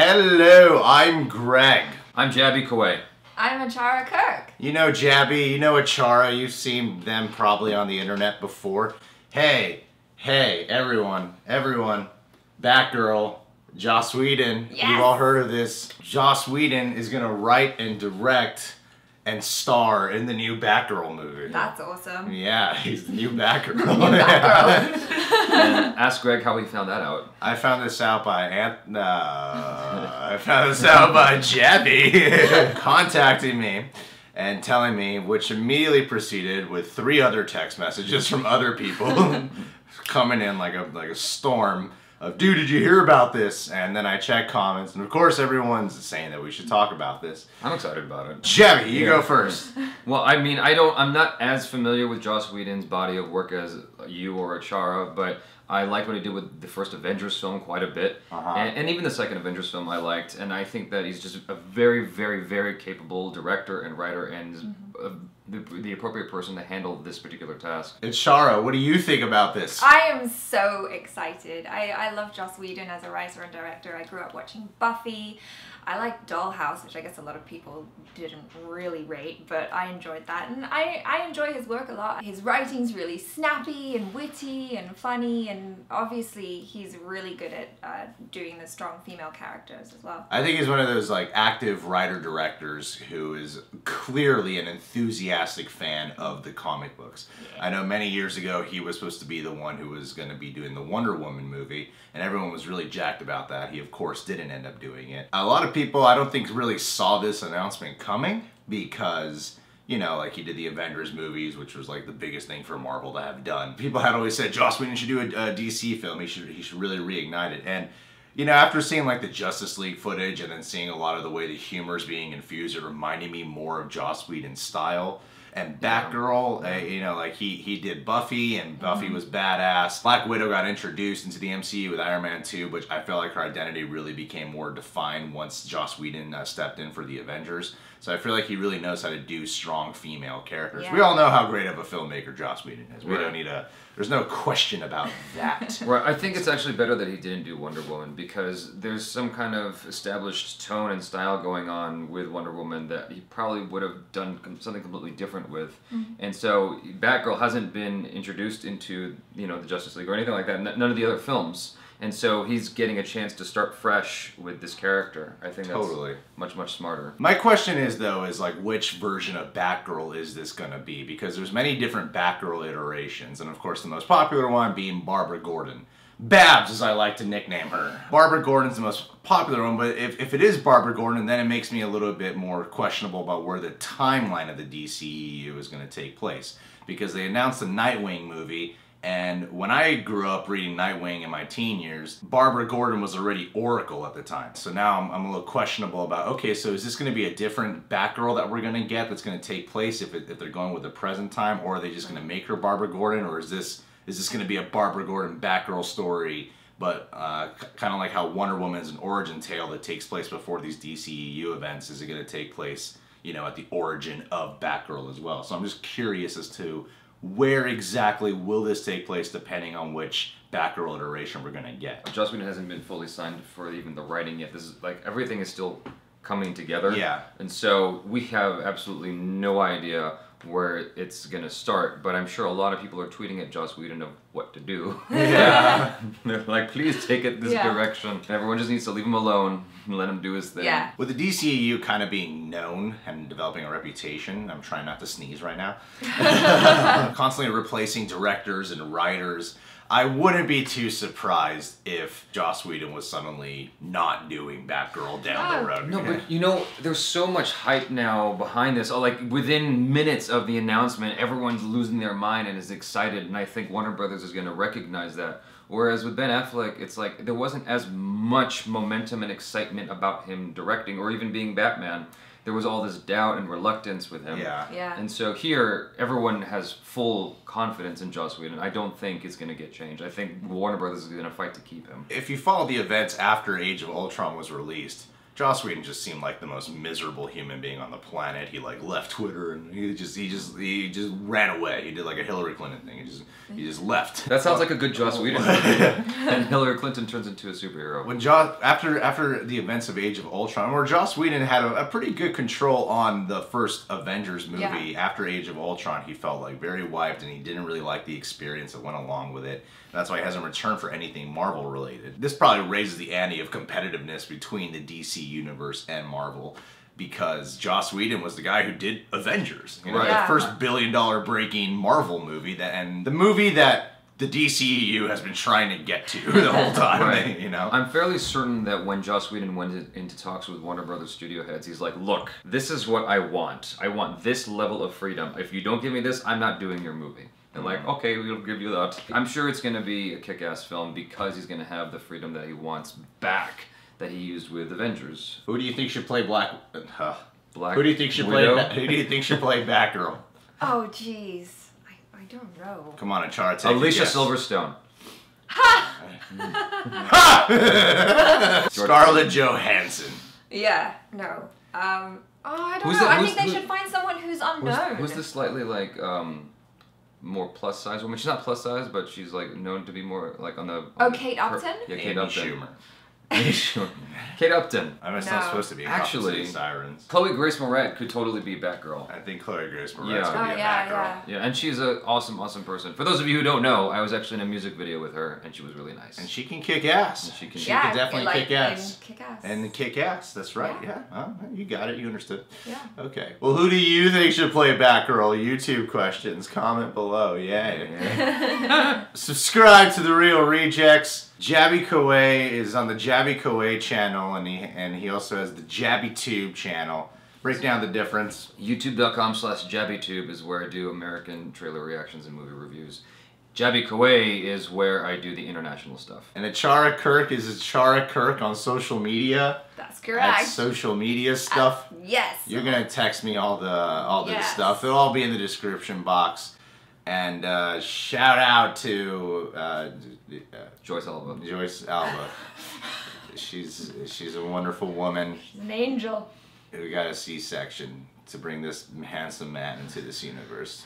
Hello, I'm Greg. I'm JabyKoay. I'm Achara Kirk. You know Jabby, you know Achara, you've seen them probably on the internet before. Hey, everyone, Batgirl, Joss Whedon, Yes. You've all heard of this. Joss Whedon is gonna write and direct and star in the new Batgirl movie. That's awesome. Yeah, he's the new Batgirl. And ask Greg how he found that out. I found this out by Jabby contacting me and telling me, which immediately proceeded with 3 other text messages from other people coming in like a storm of, dude, did you hear about this? And then I check comments, and of course everyone's saying that we should talk about this. I'm excited about it. Jabby, you go first. Well, I mean, I'm not as familiar with Joss Whedon's body of work as you or Achara, but I liked what he did with the first Avengers film quite a bit. And even the second Avengers film I liked, and I think that he's just a very, very, very capable director and writer, and the appropriate person to handle this particular task. Achara, what do you think about this? I am so excited. I love Joss Whedon as a writer and director. I grew up watching Buffy. I like Dollhouse, which I guess a lot of people didn't really rate, but I enjoyed that. And I enjoy his work a lot. His writing's really snappy and witty and funny, and obviously he's really good at doing the strong female characters as well. I think he's one of those like active writer-directors who is clearly an enthusiastic fan of the comic books. Yeah. I know many years ago he was supposed to be the one who was going to be doing the Wonder Woman movie, and everyone was really jacked about that. He of course didn't end up doing it. A lot of people I don't think really saw this announcement coming because, you know, like he did the Avengers movies, which was like the biggest thing for Marvel to have done. People had always said Joss Whedon should do a DC film. He should really reignite it. And you know, after seeing like the Justice League footage and then seeing a lot of the way the humor is being infused, it reminded me more of Joss Whedon's style. And Batgirl, you know, like he did Buffy, and Buffy was badass. Black Widow got introduced into the MCU with Iron Man 2, which I felt like her identity really became more defined once Joss Whedon stepped in for the Avengers. So I feel like he really knows how to do strong female characters. Yeah. We all know how great of a filmmaker Joss Whedon is. We don't need there's no question about that. Right, I think it's actually better that he didn't do Wonder Woman, because there's some kind of established tone and style going on with Wonder Woman that he probably would have done something completely different with. And so Batgirl hasn't been introduced into, you know, the Justice League or anything like that, none of the other films. And so he's getting a chance to start fresh with this character. I think that's much, much smarter. My question is, though, is like, which version of Batgirl is this going to be? Because there's many different Batgirl iterations, and of course the most popular one being Barbara Gordon. Babs, as I like to nickname her. Barbara Gordon's the most popular one, but if it is Barbara Gordon, then it makes me a little bit more questionable about where the timeline of the DCEU is going to take place. Because they announced the Nightwing movie, and when I grew up reading Nightwing in my teen years, Barbara Gordon was already Oracle at the time. So now I'm a little questionable about, okay, so is this going to be a different Batgirl that we're going to get that's going to take place if they're going with the present time, or are they just going to make her Barbara Gordon, or is this going to be a Barbara Gordon Batgirl story, but kind of like how Wonder Woman's an origin tale that takes place before these DCEU events? Is it going to take place, you know, at the origin of Batgirl as well? So I'm just curious as to where exactly will this take place depending on which Batgirl iteration we're going to get. Joss Whedon hasn't been fully signed for even the writing yet. This is like, everything is still coming together. Yeah. And so we have absolutely no idea where it's going to start, but I'm sure a lot of people are tweeting at Joss Whedon of what to do. Yeah. They're like, please take it this direction. Everyone just needs to leave him alone and let him do his thing. Yeah. With the DCEU kind of being known and developing a reputation, I'm trying not to sneeze right now, constantly replacing directors and writers, I wouldn't be too surprised if Joss Whedon was suddenly not doing Batgirl down the road. No, but you know, there's so much hype now behind this. Like, within minutes of the announcement, everyone's losing their mind and is excited, and I think Warner Brothers is going to recognize that. Whereas with Ben Affleck, it's like there wasn't as much momentum and excitement about him directing or even being Batman. There was all this doubt and reluctance with him. Yeah. And so here, everyone has full confidence in Joss Whedon. I don't think it's going to get changed. I think Warner Brothers is going to fight to keep him. If you follow the events after Age of Ultron was released, Joss Whedon just seemed like the most miserable human being on the planet. He like left Twitter and he just ran away. He did like a Hillary Clinton thing. He just left. That sounds like a good Joss Whedon movie. And Hillary Clinton turns into a superhero. When after the events of Age of Ultron, where Joss Whedon had a pretty good control on the first Avengers movie, after Age of Ultron, he felt like very wiped and he didn't really like the experience that went along with it. That's why he hasn't returned for anything Marvel related. This probably raises the ante of competitiveness between the DC universe and Marvel, because Joss Whedon was the guy who did Avengers, you know, the first billion-dollar breaking Marvel movie, and the movie that the DCEU has been trying to get to the whole time, you know? I'm fairly certain that when Joss Whedon went into talks with Warner Brothers studio heads, he's like, look, this is what I want. I want this level of freedom. If you don't give me this, I'm not doing your movie. And like, okay, we'll give you that. I'm sure it's going to be a kick-ass film because he's going to have the freedom that he wants back that he used with Avengers. Who do you think should play Black? Who do you think should play? Who do you think should play Batgirl? Oh, jeez, I don't know. Come on, Achara, take Alicia a guess. Silverstone. Scarlett Johansson. Yeah, no. I don't Who's know. the- I who's- think they who- should find someone who's unknown. Who's the slightly like more plus size woman? She's not plus size, but she's like known to be more like on the. Kate Upton? Yeah, Kate Amy Upton. Schumer. Kate Upton. I mean, it's No. not supposed to be Actually, Sirens. Chloe Grace Moretz could totally be Batgirl. I think Chloe Grace Moretz Yeah. could be a Batgirl. Yeah, and she's an awesome, awesome person. For those of you who don't know, I was actually in a music video with her, and she was really nice. And she can kick ass. And she can. She can definitely kick ass. Kick ass. And kick ass. That's right. Yeah. Well, you got it. You understood. Yeah. Okay. Well, who do you think should play Batgirl? YouTube questions. Comment below. Yay. Subscribe to The Real Rejects. JabyKoay is on the JabyKoay channel, and he also has the JabyTube channel. Break down the difference. YouTube.com/JabyTube is where I do American trailer reactions and movie reviews. JabyKoay is where I do the international stuff. And Achara Kirk is Achara Kirk on social media. That's correct. That's social media stuff. Yes. You're gonna text me all the stuff. It'll all be in the description box. And shout out to Joyce Alba. Joyce Alba. She's a wonderful woman. She's an angel. who got a C-section to bring this handsome man into this universe.